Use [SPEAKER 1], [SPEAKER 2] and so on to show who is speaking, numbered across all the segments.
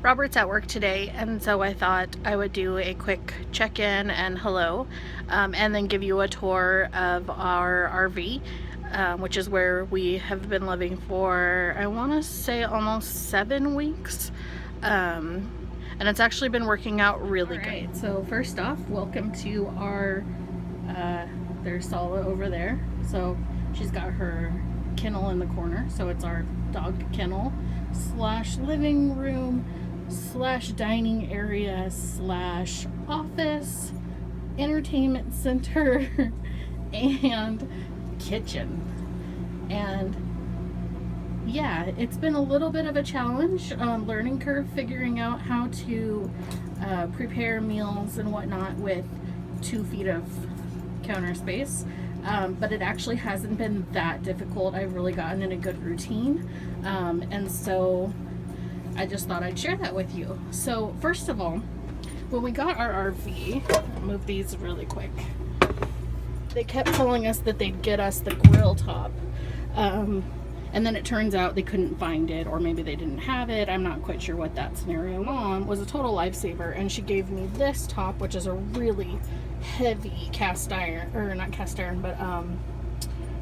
[SPEAKER 1] Robert's at work today, and so I thought I would do a quick check-in and hello, and then give you a tour of our RV, which is where we have been living for, I want to say, almost 7 weeks. And it's actually been working out really good. So first off, welcome to our, there's Sala over there. So she's got her kennel in the corner. So it's our dog kennel slash living room slash dining area slash office, entertainment center, and kitchen. And yeah, it's been a little bit of a challenge, learning curve, figuring out how to prepare meals and whatnot with 2 feet of counter space. But it actually hasn't been that difficult. I've really gotten in a good routine. And so I just thought I'd share that with you. So first of all, when we got our RV, I'll move these really quick. They kept telling us that they'd get us the grill top. And then it turns out they couldn't find it, or maybe they didn't have it. I'm not quite sure what that scenario. Mom was a total lifesaver, and she gave me this top, which is a really heavy cast iron, or not cast iron, but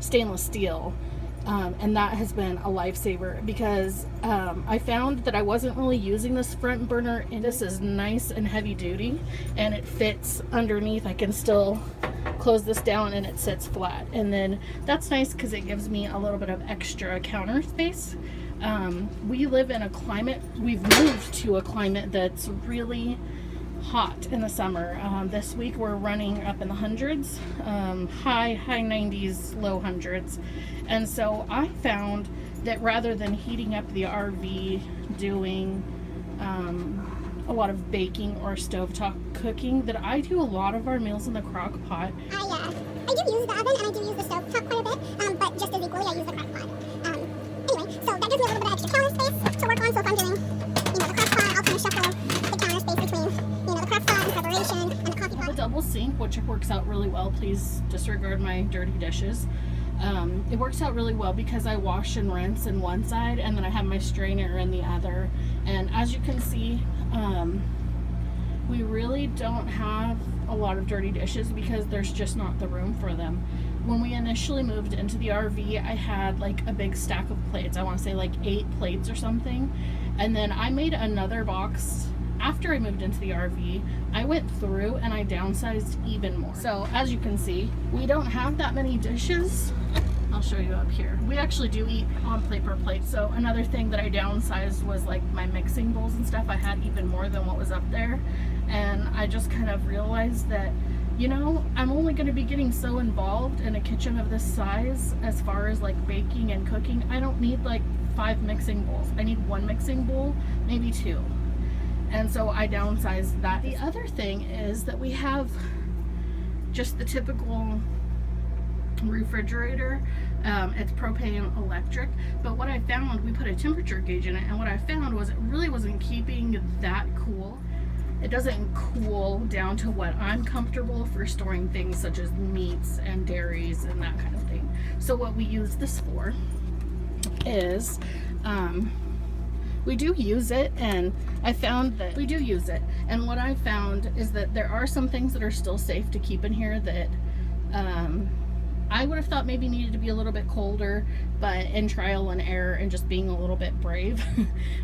[SPEAKER 1] stainless steel. And that has been a lifesaver because I found that I wasn't really using this front burner, and this is nice and heavy duty, and it fits underneath. I can still close this down and it sits flat, and then that's nice because it gives me a little bit of extra counter space. We live in a climate, we've moved to a climate that's really hot in the summer. This week we're running up in the hundreds, high 90s, low hundreds. And so I found that rather than heating up the RV doing a lot of baking or stovetop cooking, that I do a lot of our meals in the crock pot.
[SPEAKER 2] I do use the oven and I do use the stovetop quite a bit, but just as equally I use the crock pot. Anyway, so that gives me a little bit of extra counter space to work on. So if I'm doing, the crock pot, I'll kind of shuffle the counter space between, the crock pot and preparation and the coffee pot.
[SPEAKER 1] The double sink, which works out really well. Please disregard my dirty dishes. It works out really well because I wash and rinse in one side, and then I have my strainer in the other. And as you can see, we really don't have a lot of dirty dishes because there's just not the room for them. When we initially moved into the RV, I had like a big stack of plates. I want to say like 8 plates or something. And then I made another box after I moved into the RV. I went through and I downsized even more. So as you can see, we don't have that many dishes. I'll show you up here. We actually do eat on plate per plate. So another thing that I downsized was like my mixing bowls and stuff. I had even more than what was up there. And I just kind of realized that, I'm only going to be getting so involved in a kitchen of this size as far as like baking and cooking. I don't need like 5 mixing bowls. I need 1 mixing bowl, maybe 2. And so I downsized that. The other thing is that we have just the typical refrigerator. It's propane electric, but what I found, we put a temperature gauge in it, and what I found was it really wasn't keeping that cool. It doesn't cool down to what I'm comfortable for storing things such as meats and dairies and that kind of thing. So what we use this for is, we do use it, and I found that we do use it. And what I found is that there are some things that are still safe to keep in here that I would have thought maybe needed to be a little bit colder, but in trial and error and just being a little bit brave,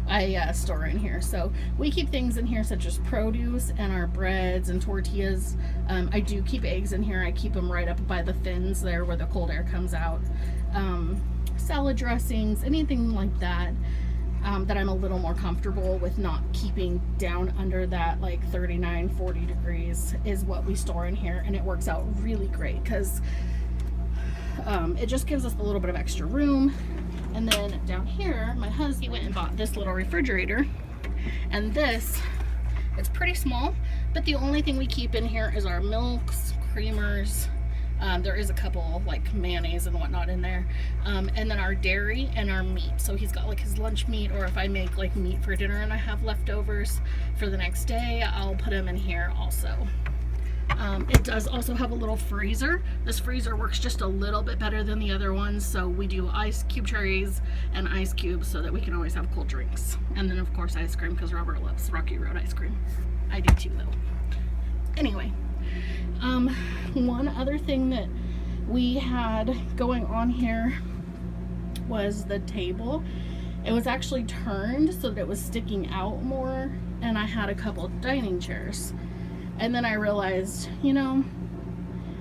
[SPEAKER 1] I store in here. So we keep things in here such as produce and our breads and tortillas. I do keep eggs in here. I keep them right up by the fins there where the cold air comes out. Salad dressings, anything like that. That I'm a little more comfortable with not keeping down under that like 39, 40 degrees is what we store in here, and it works out really great because it just gives us a little bit of extra room. And then down here, my husband went and bought this little refrigerator, and this, it's pretty small, but the only thing we keep in here is our milks, creamers. There is a couple like mayonnaise and whatnot in there, and then our dairy and our meat. So he's got like his lunch meat, or if I make like meat for dinner and I have leftovers for the next day, I'll put them in here also. It does also have a little freezer. This freezer works just a little bit better than the other ones, so we do ice cube trays and ice cubes so that we can always have cold drinks. And then of course ice cream, because Robert loves Rocky Road ice cream. I do too though. Anyway, one other thing that we had going on here was the table. It was actually turned so that it was sticking out more, and I had a couple dining chairs. And then I realized, you know,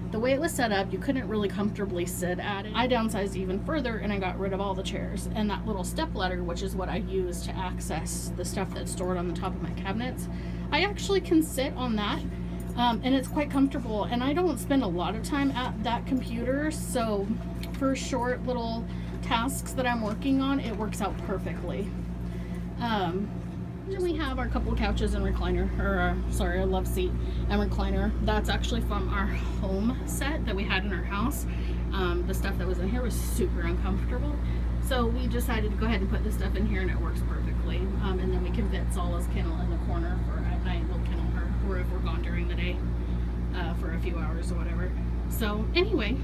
[SPEAKER 1] the way it was set up, you couldn't really comfortably sit at it. I downsized even further and I got rid of all the chairs. And that little step ladder, which is what I use to access the stuff that's stored on the top of my cabinets, I actually can sit on that. And it's quite comfortable. And I don't spend a lot of time at that computer. So for short little tasks that I'm working on, it works out perfectly. Then we have our couple of couches and recliner, or a love seat and recliner. That's actually from our home set that we had in our house. The stuff that was in here was super uncomfortable, so we decided to go ahead and put this stuff in here, and it works perfectly. And then we can fit Sola's kennel in the corner for at night. We'll kennel her, or if we're gone during the day for a few hours or whatever. So anyway,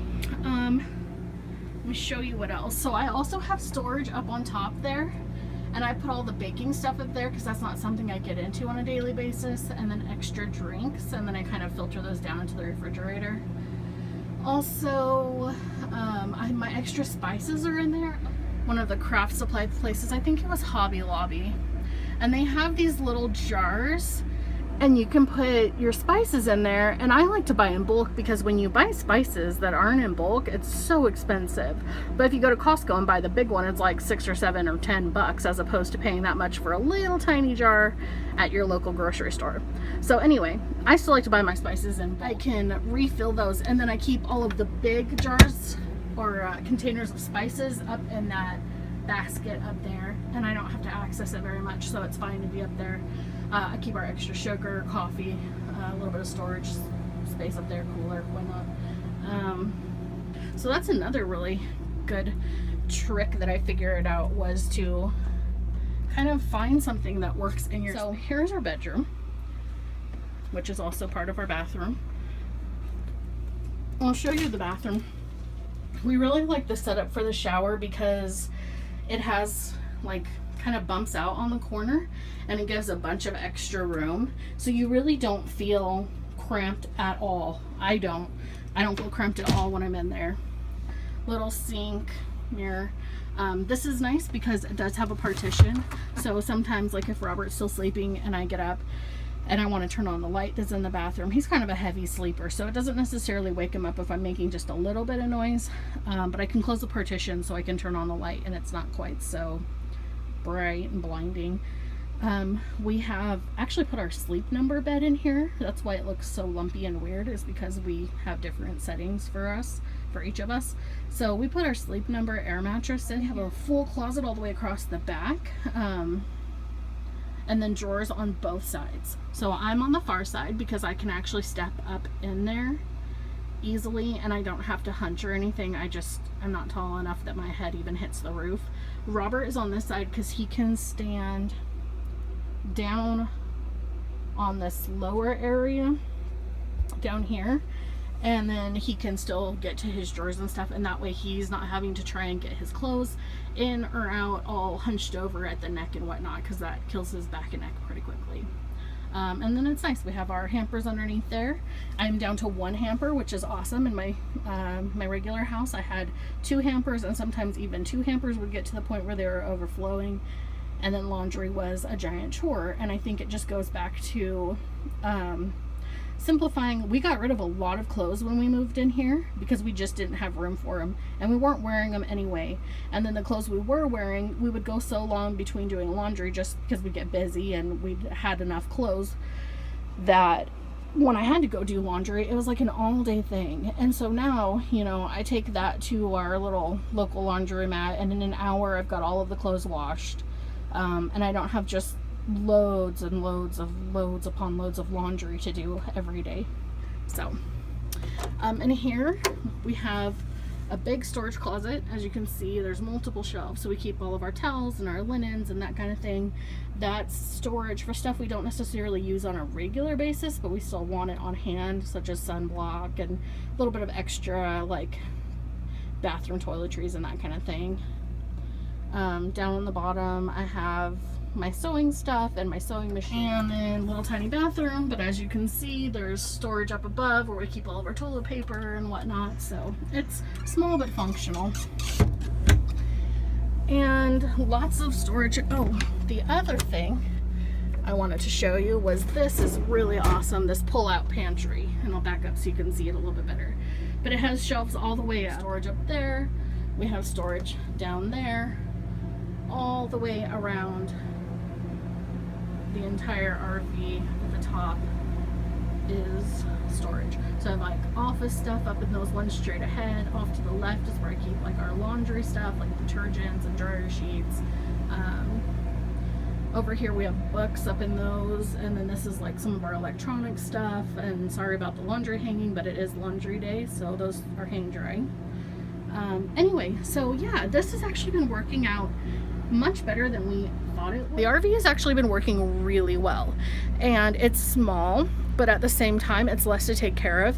[SPEAKER 1] let me show you what else. So I also have storage up on top there. And I put all the baking stuff up there because that's not something I get into on a daily basis. And then extra drinks. And then I kind of filter those down into the refrigerator. Also, my extra spices are in there. One of the craft supply places, I think it was Hobby Lobby. And they have these little jars. And you can put your spices in there. And I like to buy in bulk because when you buy spices that aren't in bulk, it's so expensive. But if you go to Costco and buy the big one, it's like $6 or $7 or $10 as opposed to paying that much for a little tiny jar at your local grocery store. So anyway, I still like to buy my spices and I can refill those. And then I keep all of the big jars or containers of spices up in that basket up there. And I don't have to access it very much, so it's fine to be up there. I keep our extra sugar, coffee, a little bit of storage space up there, cooler, whatnot. So that's another really good trick that I figured out, was to kind of find something that works in your... So here's our bedroom, which is also part of our bathroom. I'll show you the bathroom. We really like the setup for the shower because it has like kind of bumps out on the corner and it gives a bunch of extra room, so you really don't feel cramped at all. I don't feel cramped at all when I'm in there. Little sink, mirror. This is nice because it does have a partition, so sometimes like if Robert's still sleeping and I get up and I want to turn on the light that's in the bathroom, he's kind of a heavy sleeper, so it doesn't necessarily wake him up if I'm making just a little bit of noise, but I can close the partition so I can turn on the light and it's not quite so bright and blinding. We have actually put our Sleep Number bed in here. That's why it looks so lumpy and weird, is because we have different settings for each of us. So we put our Sleep Number air mattress in. We have a full closet all the way across the back, and then drawers on both sides. So I'm on the far side because I can actually step up in there easily and I don't have to hunch or anything. I'm not tall enough that my head even hits the roof. Robert is on this side because he can stand down on this lower area down here, and then he can still get to his drawers and stuff, and that way he's not having to try and get his clothes in or out all hunched over at the neck and whatnot, because that kills his back and neck pretty quickly. And then it's nice, we have our hampers underneath there. I'm down to one hamper, which is awesome. In my my regular house I had 2 hampers, and sometimes even 2 hampers would get to the point where they were overflowing, and then laundry was a giant chore. And I think it just goes back to simplifying. We got rid of a lot of clothes when we moved in here because we just didn't have room for them, and we weren't wearing them anyway. And then the clothes we were wearing, we would go so long between doing laundry just because we get busy, and we had enough clothes that when I had to go do laundry, it was like an all-day thing. And so now, you know, I take that to our little local laundromat, and in an hour I've got all of the clothes washed, and I don't have just loads and loads upon loads of laundry to do every day. So in here we have a big storage closet. As you can see, there's multiple shelves, so we keep all of our towels and our linens and that kind of thing. That's storage for stuff we don't necessarily use on a regular basis, but we still want it on hand, such as sunblock and a little bit of extra like bathroom toiletries and that kind of thing. Down on the bottom I have my sewing stuff and my sewing machine, and then little tiny bathroom, but as you can see there's storage up above where we keep all of our toilet paper and whatnot, so it's small but functional. And lots of storage. Oh, the other thing I wanted to show you was this is really awesome, this pull-out pantry, and I'll back up so you can see it a little bit better. But it has shelves all the way up. Storage up there, we have storage down there, all the way around the entire RV. At the top is storage. So I have like office stuff up in those ones straight ahead. Off to the left is where I keep like our laundry stuff, like detergents and dryer sheets. Over here we have books up in those, and then this is like some of our electronic stuff. And sorry about the laundry hanging, but it is laundry day, so those are hang drying. Anyway, so yeah, this has actually been working out much better than we thought it would. The RV has actually been working really well, and it's small, but at the same time it's less to take care of.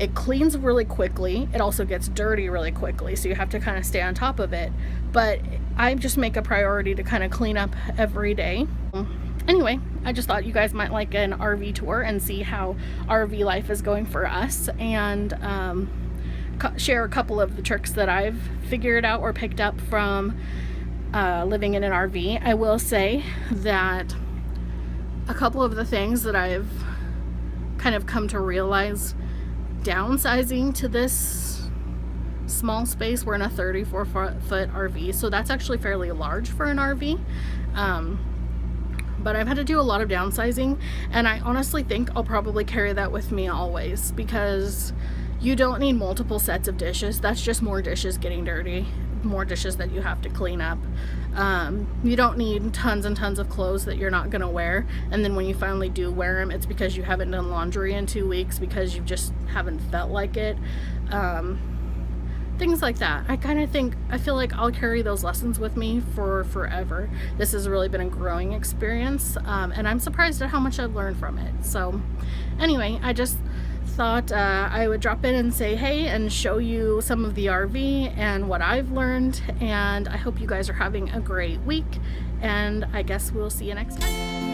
[SPEAKER 1] It cleans really quickly. It also gets dirty really quickly, so you have to kind of stay on top of it, but I just make a priority to kind of clean up every day. Anyway, I just thought you guys might like an RV tour and see how RV life is going for us, and share a couple of the tricks that I've figured out or picked up from living in an RV. I will say that a couple of the things that I've kind of come to realize downsizing to this small space, we're in a 34-foot RV, so that's actually fairly large for an RV. But I've had to do a lot of downsizing, and I honestly think I'll probably carry that with me always, because you don't need multiple sets of dishes. That's just more dishes getting dirty, more dishes that you have to clean up. You don't need tons and tons of clothes that you're not gonna wear, and then when you finally do wear them, it's because you haven't done laundry in 2 weeks because you just haven't felt like it. Things like that. I feel like I'll carry those lessons with me for forever. This has really been a growing experience, and I'm surprised at how much I've learned from it. So anyway, I just thought I would drop in and say hey and show you some of the RV and what I've learned, and I hope you guys are having a great week, and I guess we'll see you next time.